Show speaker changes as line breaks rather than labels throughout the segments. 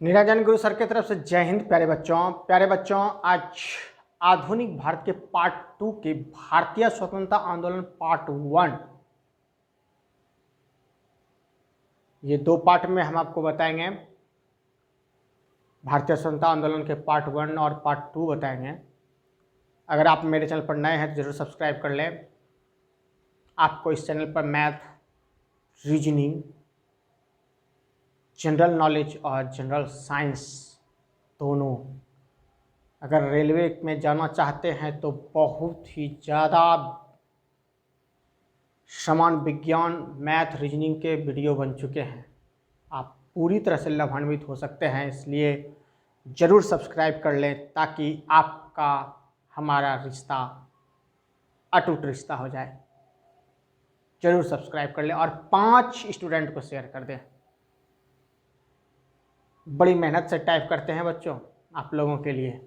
निराजन गुरु sir की तरफ से जय हिंद। प्यारे बच्चों, आज आधुनिक भारत के पार्ट 2 के भारतीय स्वतंत्रता आंदोलन पार्ट 1, ये 2 पार्ट में हम आपको बताएंगे। भारतीय स्वतंत्रता आंदोलन के पार्ट 1 और पार्ट 2 बताएंगे। अगर आप मेरे चैनल पर नए हैं तो ज़रूर सब्सक्राइब कर लें। आपको इस चैनल पर मैथ, रीजनिंग, जनरल नॉलेज और जनरल साइंस दोनों, अगर रेलवे में जाना चाहते हैं तो बहुत ही ज़्यादा समान विज्ञान, मैथ, रीजनिंग के वीडियो बन चुके हैं। आप पूरी तरह से लाभान्वित हो सकते हैं, इसलिए ज़रूर सब्सक्राइब कर लें ताकि आपका हमारा रिश्ता अटूट रिश्ता हो जाए। ज़रूर सब्सक्राइब कर लें और 5 स्टूडेंट को शेयर कर दें। बड़ी मेहनत से टाइप करते हैं बच्चों आप लोगों के लिए,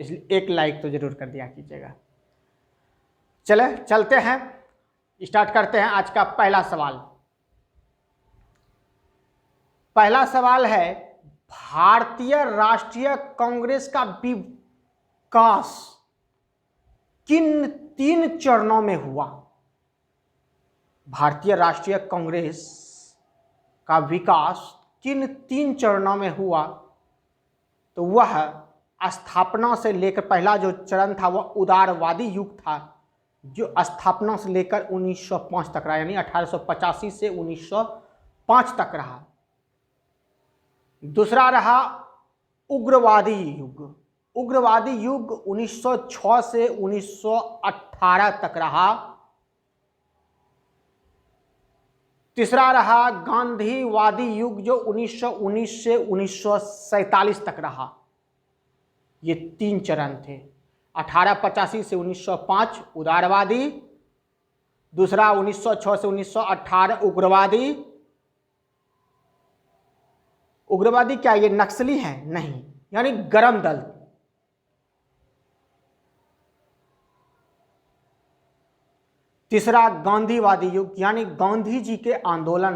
इसलिए एक लाइक तो ज़रूर कर दिया कीजिएगा। चलते हैं, स्टार्ट करते हैं आज का पहला सवाल। पहला सवाल है, भारतीय राष्ट्रीय कांग्रेस का विकास किन 3 चरणों में हुआ? भारतीय राष्ट्रीय कांग्रेस का विकास किन 3 चरणों में हुआ? तो वह स्थापना से लेकर, पहला जो चरण था वह उदारवादी युग था, जो स्थापना से लेकर 1905 तक रहा, यानी 1885 से 1905 तक रहा। दूसरा रहा उग्रवादी युग। उग्रवादी युग 1906 से 1918 तक रहा। तीसरा रहा गांधीवादी युग, जो 1919 से 1947 तक रहा। ये 3 चरण थे। 1885 से 1905 उदारवादी, दूसरा 1906 से 1918 उग्रवादी। उग्रवादी क्या ये नक्सली हैं? नहीं, यानी गरम दल। तीसरा गांधीवादी युग, यानी गांधी जी के आंदोलन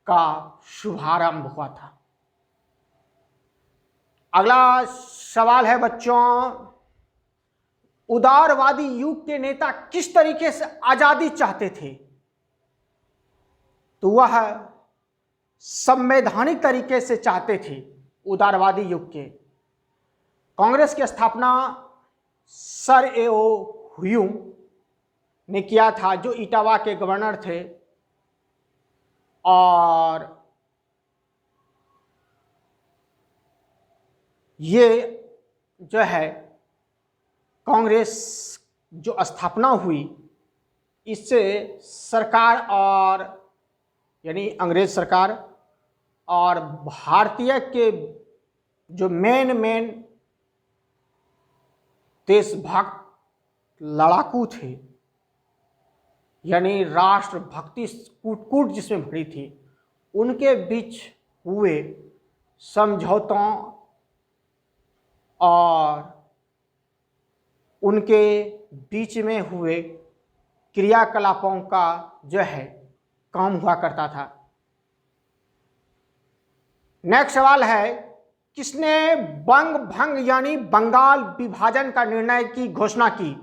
का शुभारंभ हुआ था। अगला सवाल है बच्चों, उदारवादी युग के नेता किस तरीके से आजादी चाहते थे? तो वह संवैधानिक तरीके से चाहते थे। उदारवादी युग के कांग्रेस की स्थापना सर एओ ह्यूम ने किया था, जो इटावा के गवर्नर थे। और ये जो है कांग्रेस जो स्थापना हुई, इससे सरकार और यानी अंग्रेज सरकार और भारतीय के जो मेन देशभक्त लड़ाकू थे, यानी राष्ट्रभक्ति कूट जिसमें भरी थी, उनके बीच हुए समझौतों और उनके बीच में हुए क्रियाकलापों का जो है काम हुआ करता था। नेक्स्ट सवाल है, किसने बंग भंग यानी बंगाल विभाजन का निर्णय की घोषणा की?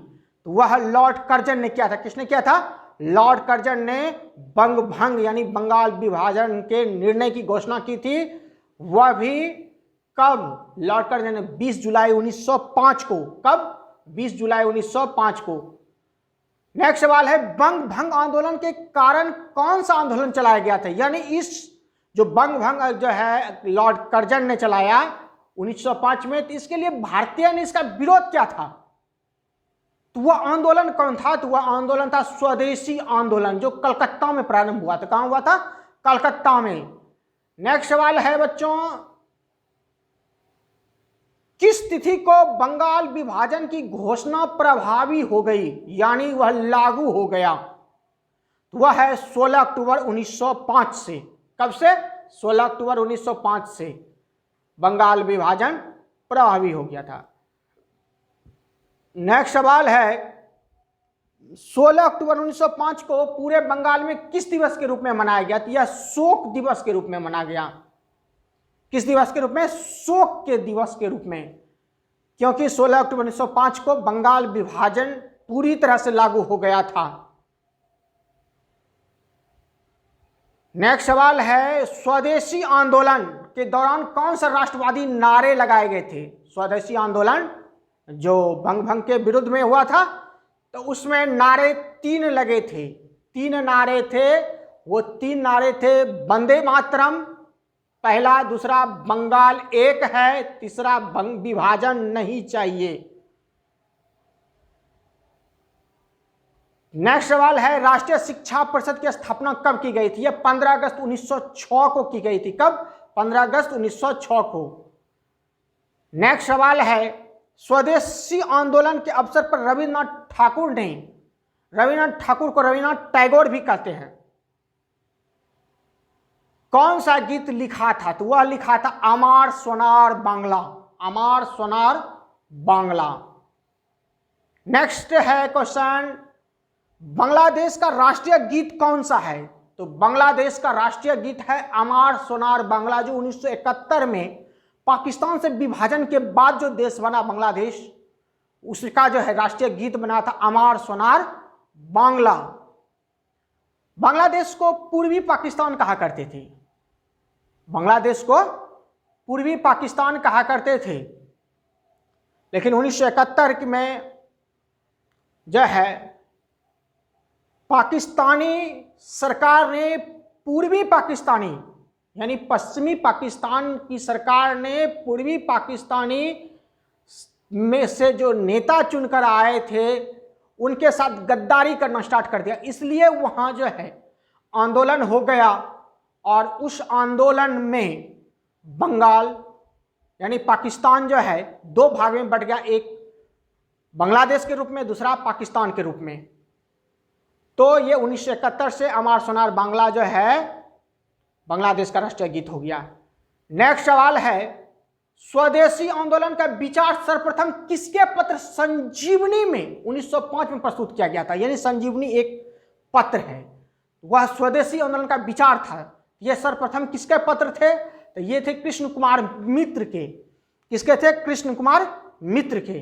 तो वह लॉर्ड कर्जन ने किया था। किसने किया था? लॉर्ड कर्जन ने बंग भंग यानी बंगाल विभाजन के निर्णय की घोषणा की थी। वह भी कब? लॉर्ड कर्जन ने 20 जुलाई 1905 को। कब? 20 जुलाई 1905 को। नेक्स्ट सवाल है, बंग भंग आंदोलन के कारण कौन सा आंदोलन चलाया गया था? यानी इस जो बंग भंग जो है लॉर्ड कर्जन ने चलाया 1905 में, तो इसके लिए भारतीय ने इसका विरोध किया था। तो वह आंदोलन कौन था? तो वह आंदोलन था स्वदेशी आंदोलन, जो कलकत्ता में प्रारंभ हुआ था। कहां हुआ था? कलकत्ता में। नेक्स्ट सवाल है बच्चों, किस तिथि को बंगाल विभाजन की घोषणा प्रभावी हो गई, यानी वह लागू हो गया? तो वह है 16 अक्टूबर 1905 से। कब से? 16 अक्टूबर 1905 से बंगाल विभाजन प्रभावी हो गया था। नेक्स्ट सवाल है, 16 अक्टूबर 1905 को पूरे बंगाल में किस दिवस के रूप में मनाया गया? तो यह शोक दिवस के रूप में मनाया गया। किस दिवस के रूप में? शोक के दिवस के रूप में, क्योंकि 16 अक्टूबर 1905 को बंगाल विभाजन पूरी तरह से लागू हो गया था। नेक्स्ट सवाल है, स्वदेशी आंदोलन के दौरान कौन सा राष्ट्रवादी नारे लगाए गए थे? स्वदेशी आंदोलन जो बंग भंग के विरुद्ध में हुआ था, तो उसमें नारे 3 लगे थे। 3 नारे थे। वो 3 नारे थे, वंदे मातरम पहला, दूसरा बंगाल एक है, तीसरा विभाजन नहीं चाहिए। नेक्स्ट सवाल है, राष्ट्रीय शिक्षा परिषद की स्थापना कब की गई थी? यह 15 अगस्त 1906 को की गई थी। कब? 15 अगस्त 1906 को। नेक्स्ट सवाल है, स्वदेशी आंदोलन के अवसर पर रविन्द्रनाथ ठाकुर को रविन्द्रनाथ टैगोर भी कहते हैं, कौन सा गीत लिखा था? तो वह लिखा था अमार सोनार बांग्ला, अमार सोनार बांग्ला। नेक्स्ट है क्वेश्चन, बांग्लादेश का राष्ट्रीय गीत कौन सा है? तो बांग्लादेश का राष्ट्रीय गीत है अमार सोनार बांग्ला, जो 1971 में पाकिस्तान से विभाजन के बाद जो देश बना बांग्लादेश, उसका जो है राष्ट्रीय गीत बना था अमार सोनार बांग्ला। बांग्लादेश को पूर्वी पाकिस्तान कहा करते थे, बांग्लादेश को पूर्वी पाकिस्तान कहा करते थे, लेकिन 1971 में जो है पाकिस्तानी सरकार ने पूर्वी पाकिस्तानी यानी पश्चिमी पाकिस्तान की सरकार ने पूर्वी पाकिस्तानी में से जो नेता चुनकर आए थे उनके साथ गद्दारी करना स्टार्ट कर दिया। इसलिए वहाँ जो है आंदोलन हो गया और उस आंदोलन में बंगाल यानी पाकिस्तान जो है 2 भाग में बट गया, एक बांग्लादेश के रूप में, दूसरा पाकिस्तान के रूप में। तो ये 1971 से अमार सोनार बांग्ला जो है बांग्लादेश का राष्ट्रीय गीत हो गया। नेक्स्ट सवाल है, स्वदेशी आंदोलन का विचार सर्वप्रथम किसके पत्र संजीवनी में 1905 में प्रस्तुत किया गया था? यानी संजीवनी एक पत्र है, वह स्वदेशी आंदोलन का विचार था। यह सर्वप्रथम किसके पत्र थे? तो ये थे कृष्ण कुमार मित्र के। किसके थे? कृष्ण कुमार मित्र के।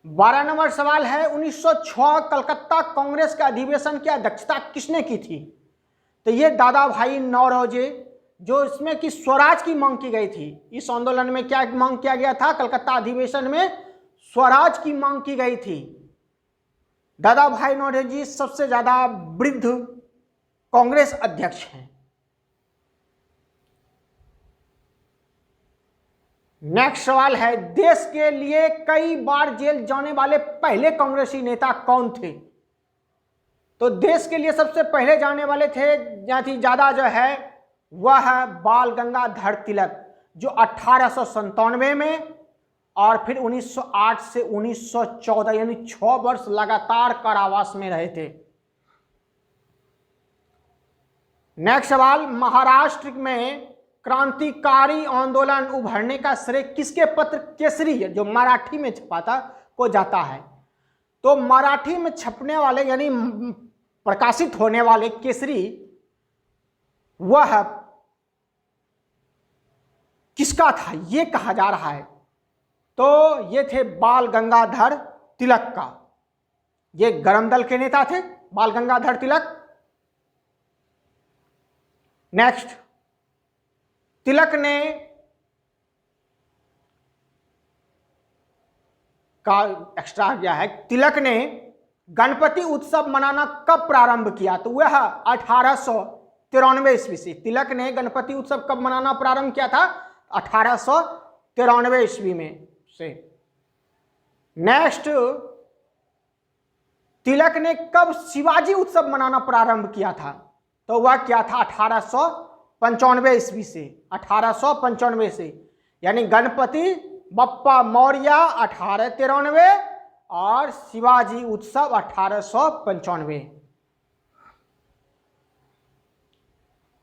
12 नंबर सवाल है, 1906 कलकत्ता कांग्रेस के अधिवेशन की अध्यक्षता किसने की थी? तो ये दादा भाई नौरोजी, जो इसमें कि स्वराज की मांग की गई थी। इस आंदोलन में क्या मांग किया गया था? कलकत्ता अधिवेशन में स्वराज की मांग की गई थी। दादा भाई नौरोजी सबसे ज्यादा वृद्ध कांग्रेस अध्यक्ष हैं। नेक्स्ट सवाल है, देश के लिए कई बार जेल जाने वाले पहले कांग्रेसी नेता कौन थे? तो देश के लिए सबसे पहले जाने वाले थे ज्यादा जो है वह है बाल गंगाधर तिलक, जो 1897 में और फिर 1908 से 1914 यानी 6 वर्ष लगातार कारावास में रहे थे। नेक्स्ट सवाल, महाराष्ट्र में क्रांतिकारी आंदोलन उभरने का श्रेय किसके पत्र केसरी, जो मराठी में छपाता को जाता है? तो मराठी में छपने वाले यानी प्रकाशित होने वाले केसरी वह किसका था ये कहा जा रहा है? तो ये थे बाल गंगाधर तिलक का। ये गरम दल के नेता थे बाल गंगाधर तिलक। नेक्स्ट, तिलक ने का एक्स्ट्रा आ गया है, तिलक ने गणपति उत्सव मनाना कब प्रारंभ किया? तो वह 1893 ईस्वी से। तिलक ने गणपति उत्सव कब मनाना प्रारंभ किया था? 1893 ईस्वी में से। नेक्स्ट, तिलक ने कब शिवाजी उत्सव मनाना प्रारंभ किया था? तो वह क्या था? 1895 ईस्वी से। 1895 से, यानी गणपति बप्पा मौर्य 1893 और शिवाजी उत्सव 1895।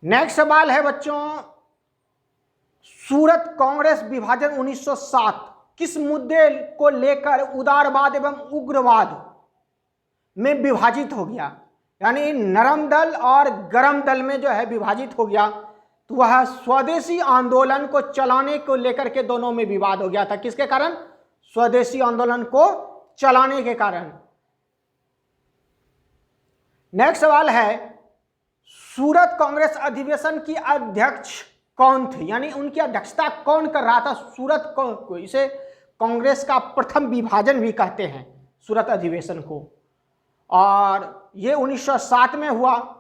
नेक्स्ट सवाल है बच्चों, सूरत कांग्रेस विभाजन 1907 किस मुद्दे को लेकर उदारवाद एवं उग्रवाद में विभाजित हो गया? यानी नरम दल और गरम दल में जो है विभाजित हो गया। तो वह स्वदेशी आंदोलन को चलाने को लेकर के दोनों में विवाद हो गया था। किसके कारण? स्वदेशी आंदोलन को चलाने के कारण। नेक्स्ट सवाल है, सूरत कांग्रेस अधिवेशन की अध्यक्ष कौन थे, यानी उनकी अध्यक्षता कौन कर रहा था? सूरत को इसे कांग्रेस का प्रथम विभाजन भी कहते हैं, सूरत अधिवेशन को, और ये 1907 में हुआ।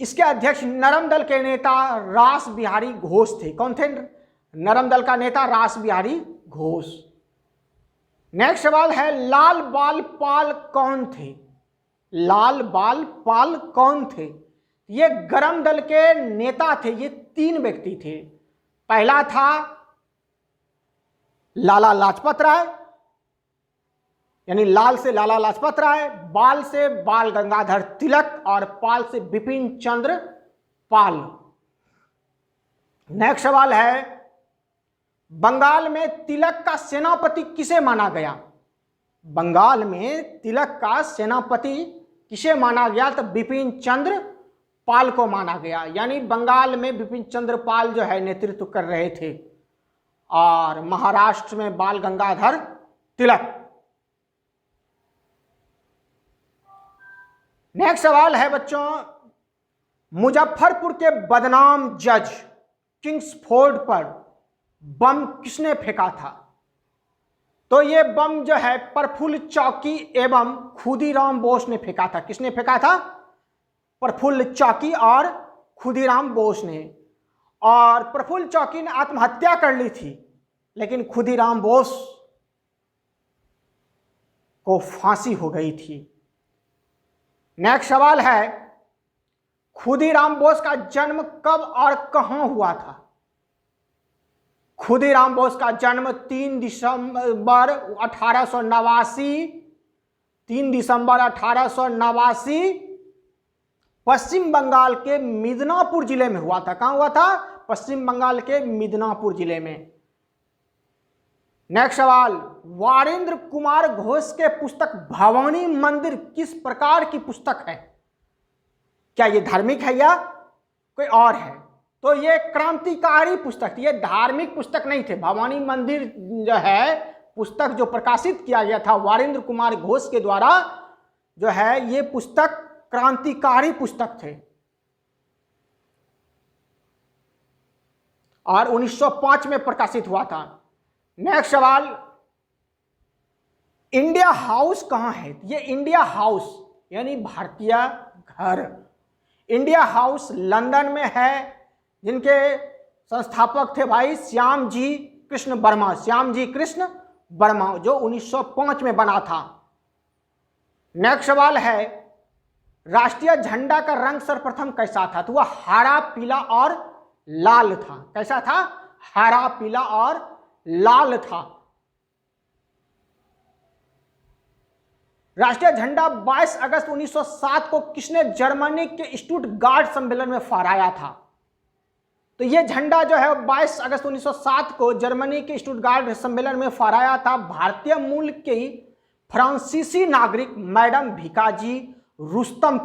इसके अध्यक्ष नरम दल के नेता रास बिहारी घोष थे। कौन थे नरम दल का नेता? रास बिहारी घोष। नेक्स्ट सवाल है, लाल बाल पाल कौन थे? लाल बाल पाल कौन थे? ये गरम दल के नेता थे। ये 3 व्यक्ति थे। पहला था लाला लाजपत राय, यानी लाल से लाला लाजपत राय, बाल से बाल गंगाधर तिलक और पाल से बिपिन चंद्र पाल। नेक्स्ट सवाल है, बंगाल में तिलक का सेनापति किसे माना गया? बंगाल में तिलक का सेनापति किसे माना गया? तो बिपिन चंद्र पाल को माना गया। यानी बंगाल में बिपिन चंद्र पाल जो है नेतृत्व कर रहे थे, और महाराष्ट्र में बाल गंगाधर तिलक। नेक्स्ट सवाल है बच्चों, मुजफ्फरपुर के बदनाम जज किंग्सफोर्ड पर बम किसने फेंका था? तो ये बम जो है प्रफुल्ल चौकी एवं खुदीराम बोस ने फेंका था। किसने फेंका था? प्रफुल्ल चौकी और खुदीराम बोस ने। और प्रफुल्ल चौकी ने आत्महत्या कर ली थी, लेकिन खुदीराम बोस को फांसी हो गई थी। नेक्स्ट सवाल है, खुदीराम बोस का जन्म कब और कहां हुआ था? खुदीराम बोस का जन्म 3 दिसंबर 1889 पश्चिम बंगाल के मिदनापुर जिले में हुआ था। कहां हुआ था? पश्चिम बंगाल के मिदनापुर जिले में। नेक्स्ट सवाल, वारेंद्र कुमार घोष के पुस्तक भवानी मंदिर किस प्रकार की पुस्तक है? क्या ये धार्मिक है या कोई और है? तो ये क्रांतिकारी पुस्तक थी, ये धार्मिक पुस्तक नहीं थे। भवानी मंदिर जो है पुस्तक जो प्रकाशित किया गया था वारेंद्र कुमार घोष के द्वारा, जो है ये पुस्तक क्रांतिकारी पुस्तक थे, और 1905 में प्रकाशित हुआ था। नेक्स्ट सवाल, इंडिया हाउस कहां है? ये इंडिया हाउस यानी भारतीय घर, इंडिया हाउस लंदन में है, जिनके संस्थापक थे भाई श्याम जी कृष्ण वर्मा, जो 1905 में बना था। नेक्स्ट सवाल है, राष्ट्रीय झंडा का रंग सर्वप्रथम कैसा था? तो वह हरा, पीला और लाल था। कैसा था? हरा, पीला और लाल था। राष्ट्रीय झंडा 22 अगस्त 1907 को किसने जर्मनी के स्टुटगार्ट सम्मेलन में फहराया था? तो यह झंडा जो है 22 अगस्त 1907 को जर्मनी के स्टुटगार्ट सम्मेलन में फहराया था भारतीय मूल की फ्रांसीसी नागरिक मैडम भिकाजी रुस्तम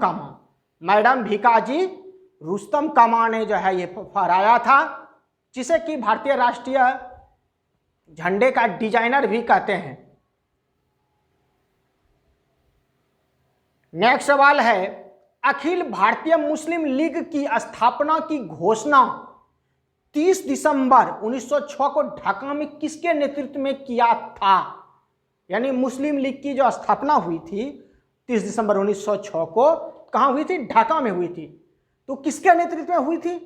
कामा ने जो है ये फहराया था, जिसे कि भारतीय राष्ट्रीय झंडे का डिजाइनर भी कहते हैं। नेक्स्ट सवाल है, अखिल भारतीय मुस्लिम लीग की स्थापना की घोषणा 30 दिसंबर 1906 को ढाका में किसके नेतृत्व में किया था? यानी मुस्लिम लीग की जो स्थापना हुई थी 30 दिसंबर 1906 को कहां हुई थी? ढाका में हुई थी। तो किसके नेतृत्व में हुई थी?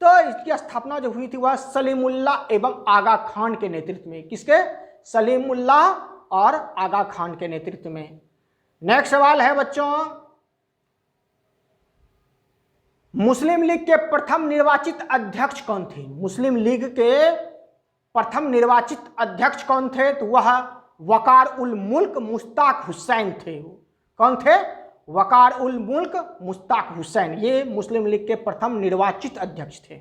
तो इसकी स्थापना जो हुई थी वह सलीमुल्लाह एवं आगा खान के नेतृत्व में। किसके? सलीमुल्लाह और आगा खान के नेतृत्व में। नेक्स्ट सवाल है बच्चों, मुस्लिम लीग के प्रथम निर्वाचित अध्यक्ष कौन थे? मुस्लिम लीग के प्रथम निर्वाचित अध्यक्ष कौन थे? तो वह वकार उल मुल्क मुश्ताक हुसैन थे। कौन थे? वकार उल मुल्क मुश्ताक हुसैन, ये मुस्लिम लीग के प्रथम निर्वाचित अध्यक्ष थे।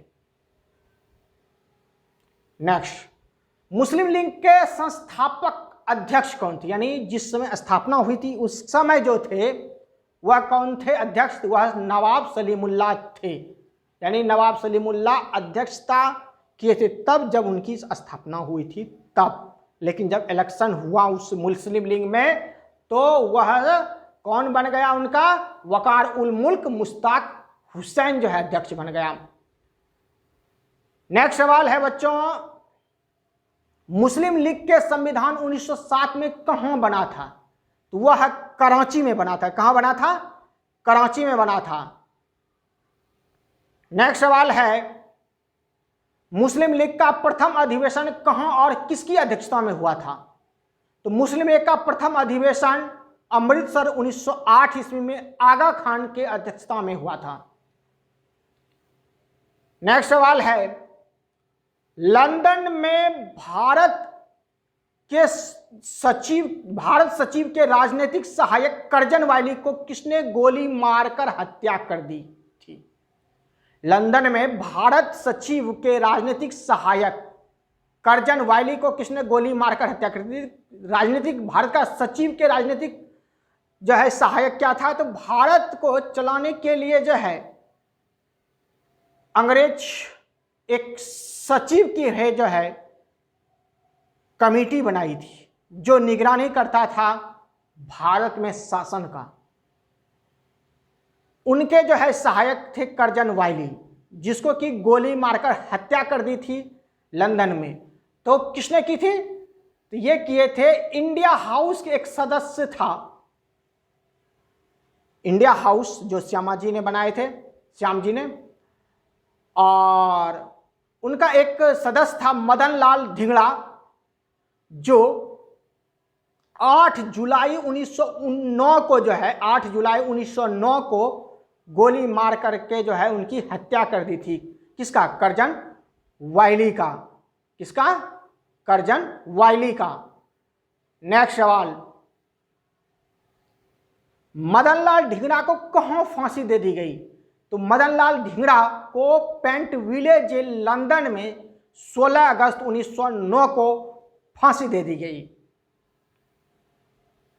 नेक्स्ट, मुस्लिम लीग के संस्थापक अध्यक्ष कौन थे? यानी जिस समय स्थापना हुई थी उस समय जो थे वह कौन थे अध्यक्ष? वह नवाब सलीमुल्लाह थे। यानी नवाब सलीमुल्लाह अध्यक्षता किए थे तब, जब उनकी स्थापना हुई थी तब। लेकिन जब इलेक्शन हुआ उस मुस्लिम लीग में तो वह कौन बन गया? उनका वकार उल मुल्क मुश्ताक हुसैन जो है अध्यक्ष बन गया। नेक्स्ट सवाल है बच्चों, मुस्लिम लीग के संविधान 1907 में कहां बना था? तो वह कराची में बना था। कहां बना था? कराची में बना था। नेक्स्ट सवाल है, मुस्लिम लीग का प्रथम अधिवेशन कहां और किसकी अध्यक्षता में हुआ था? तो मुस्लिम लीग का प्रथम अधिवेशन अमृतसर 1908 ईस्वी में आगा खान के अध्यक्षता में हुआ था। नेक्स्ट सवाल है, लंदन में भारत सचिव के राजनीतिक सहायक कर्जन वायली को किसने गोली मारकर हत्या कर दी थी? लंदन में भारत सचिव के राजनीतिक सहायक कर्जन वायली को किसने गोली मारकर हत्या कर दी? राजनीतिक भारत का सचिव के राजनीतिक जो है सहायक क्या था? तो भारत को चलाने के लिए जो है अंग्रेज एक सचिव की है जो है कमेटी बनाई थी जो निगरानी करता था भारत में शासन का। उनके जो है सहायक थे कर्जन वायली, जिसको कि गोली मारकर हत्या कर दी थी लंदन में। तो किसने की थी? तो ये किए थे इंडिया हाउस के एक सदस्य था। इंडिया हाउस जो श्यामा जी ने बनाए थे, श्याम जी ने, और उनका एक सदस्य था मदन लाल धिंगड़ा, जो 8 जुलाई 1909 को जो है 8 जुलाई 1909 को गोली मार करके जो है उनकी हत्या कर दी थी। किसका? कर्जन वायली का। किसका? कर्जन वायली का। नेक्स्ट सवाल, मदनलाल धिंगड़ा को कहां फांसी दे दी गई? तो मदनलाल धिंगड़ा को पेंटविले जेल लंदन में 16 अगस्त 1909 को फांसी दे दी गई।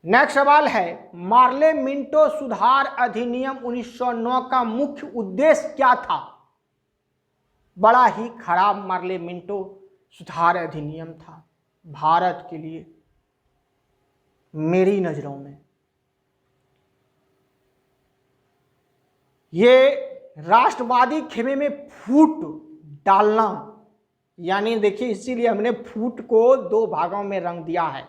नेक्स्ट सवाल है, मार्ले मिंटो सुधार अधिनियम 1909 का मुख्य उद्देश्य क्या था? बड़ा ही खराब मार्ले मिंटो सुधार अधिनियम था भारत के लिए, मेरी नजरों में। ये राष्ट्रवादी खेमे में फूट डालना, यानी देखिए इसीलिए हमने फूट को 2 भागों में रंग दिया है,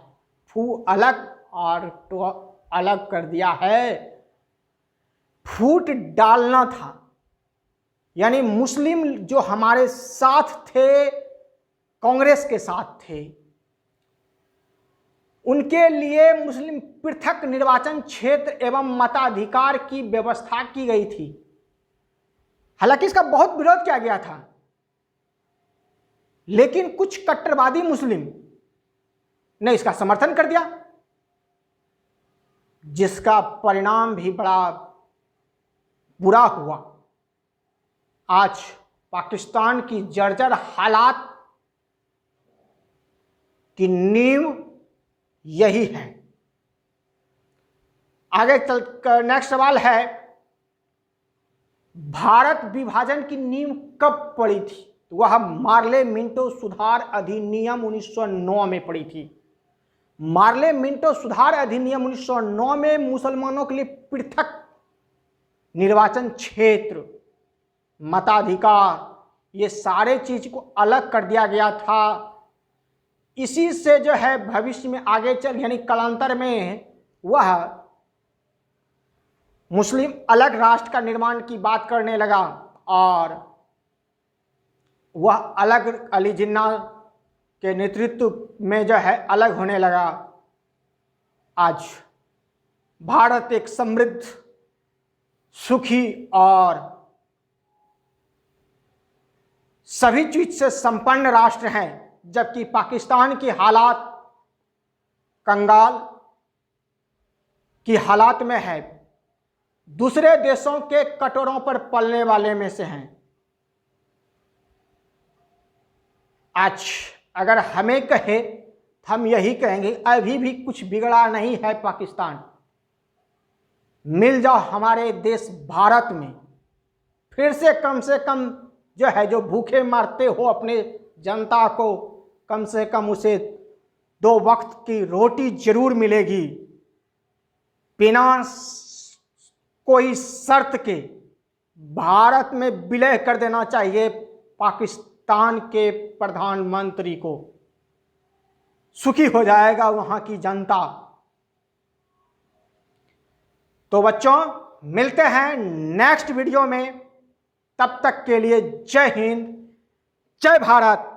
फू अलग और टो अलग कर दिया है। फूट डालना था, यानी मुस्लिम जो हमारे साथ थे, कांग्रेस के साथ थे, उनके लिए मुस्लिम पृथक निर्वाचन क्षेत्र एवं मताधिकार की व्यवस्था की गई थी। हालांकि इसका बहुत विरोध किया गया था, लेकिन कुछ कट्टरवादी मुस्लिम ने इसका समर्थन कर दिया, जिसका परिणाम भी बड़ा बुरा हुआ। आज पाकिस्तान की जर्जर हालात की नींव यही है। आगे चल कर नेक्स्ट सवाल है, भारत विभाजन की नींव कब पड़ी थी? तो वह मार्ले मिंटो सुधार अधिनियम 1909 में पड़ी थी। मार्ले मिंटो सुधार अधिनियम 1909 में मुसलमानों के लिए पृथक निर्वाचन क्षेत्र, मताधिकार, ये सारे चीज को अलग कर दिया गया था। इसी से जो है भविष्य में आगे चल यानी कालांतर में वह मुस्लिम अलग राष्ट्र का निर्माण की बात करने लगा और वह अलग अली जिन्ना के नेतृत्व में जो है अलग होने लगा। आज भारत एक समृद्ध, सुखी और सभी चीज से संपन्न राष्ट्र हैं, जबकि पाकिस्तान की हालात कंगाल की हालात में है, दूसरे देशों के कटोरों पर पलने वाले में से हैं। आज अगर हमें कहे, हम यही कहेंगे अभी भी कुछ बिगड़ा नहीं है पाकिस्तान, मिल जाओ हमारे देश भारत में, फिर से कम जो है, जो भूखे मारते हो अपने जनता को, कम से कम उसे 2 वक्त की रोटी जरूर मिलेगी। बिना कोई शर्त के भारत में विलय कर देना चाहिए पाकिस्तान के प्रधानमंत्री को। सुखी हो जाएगा वहां की जनता। तो बच्चों, मिलते हैं नेक्स्ट वीडियो में। तब तक के लिए जय हिंद, जय भारत।